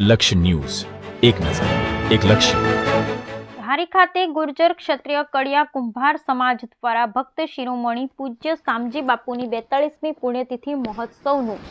લક્ષ્ય ન્યૂઝ, એક નજર, એક લક્ષ્ય. ધારી ખાતે ગુર્જર ક્ષત્રિય કડિયા કુંભાર સમાજ દ્વારા ભક્ત શિરોમણી પૂજ્ય શામજી બાપુની 42મી પુણ્યતિથિ મહોત્સવનું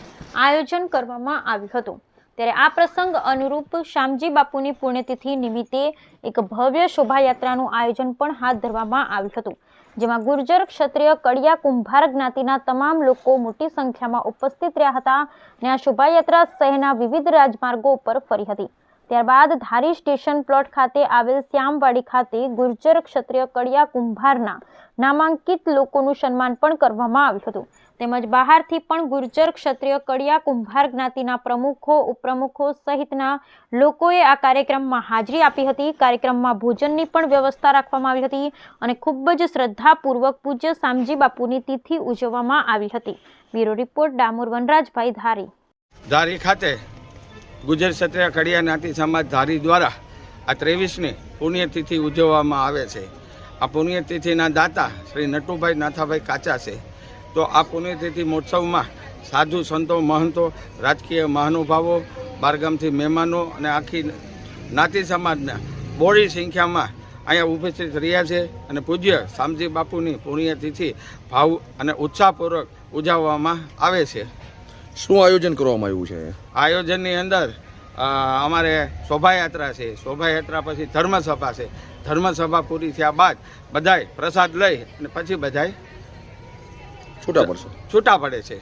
આયોજન કરવામાં આવ્યું હતું. ત્યારે આ પ્રસંગ અનુરૂપ શામજી બાપુની પુણ્યતિથિ નિમિત્તે એક ભવ્ય શોભાયાત્રાનું આયોજન પણ હાથ ધરવામાં આવ્યું હતું, જેમાં ગુર્જર ક્ષત્રિય કડિયા કુંભાર જ્ઞાતિના તમામ લોકો મોટી સંખ્યામાં ઉપસ્થિત રહ્યા હતા અને આ શોભાયાત્રા શહેરના વિવિધ રાજમાર્ગો ઉપર ફરી હતી. ત્યારબાદ ધારી સ્ટેશન પ્લોટ ખાતે આવેલ શ્યામવાડી ખાતે ગુર્જર ક્ષત્રિય કડિયા કુંભારના નામાંકિત લોકોનું સન્માન પણ કરવામાં આવ્યું હતું. તેમજ બહારથી પણ ગુર્જર ક્ષત્રિય કડિયા કુંભાર જ્ઞાતિના પ્રમુખો, ઉપપ્રમુખો સહિતના લોકોએ આ કાર્યક્રમમાં હાજરી આપી હતી. કાર્યક્રમમાં ભોજનની પણ વ્યવસ્થા રાખવામાં આવી હતી અને ખૂબ જ શ્રદ્ધાપૂર્વક પૂજ્ય શામજી બાપુની તિથિ ઉજવવામાં આવી હતી. બ્યુરો રિપોર્ટ ડામોર વનરાજભાઈ ધારી. ધારી ખાતે ગુર્જર ક્ષત્રિય કડિયા જ્ઞાતિ સમાજ ધારી દ્વારા આ 23મી પુણ્યતિથિ ઉજવવામાં આવે છે. આ પુણ્યતિથિના દાતા શ્રી નટુભાઈ નાથાભાઈ કાચા છે. તો આ પુણ્યતિથિ મહોત્સવમાં સાધુ સંતો, મહંતો, રાજકીય મહાનુભાવો, બહારગામથી મહેમાનો અને આખી જ્ઞાતિ સમાજના બહોળી સંખ્યામાં અહીંયા ઉપસ્થિત રહ્યા છે અને પૂજ્ય શામજી બાપુની પુણ્યતિથિ ભાવ અને ઉત્સાહપૂર્વક ઉજવવામાં આવે છે. શું આયોજન કરવામાં આવ્યું છે? આયોજનની અંદર અમારે શોભાયાત્રા છે. શોભાયાત્રા પછી ધર્મસભા છે. ધર્મસભા પૂરી થયા બાદ બધાય પ્રસાદ લઈ અને પછી બધાય છૂટા પડે છે.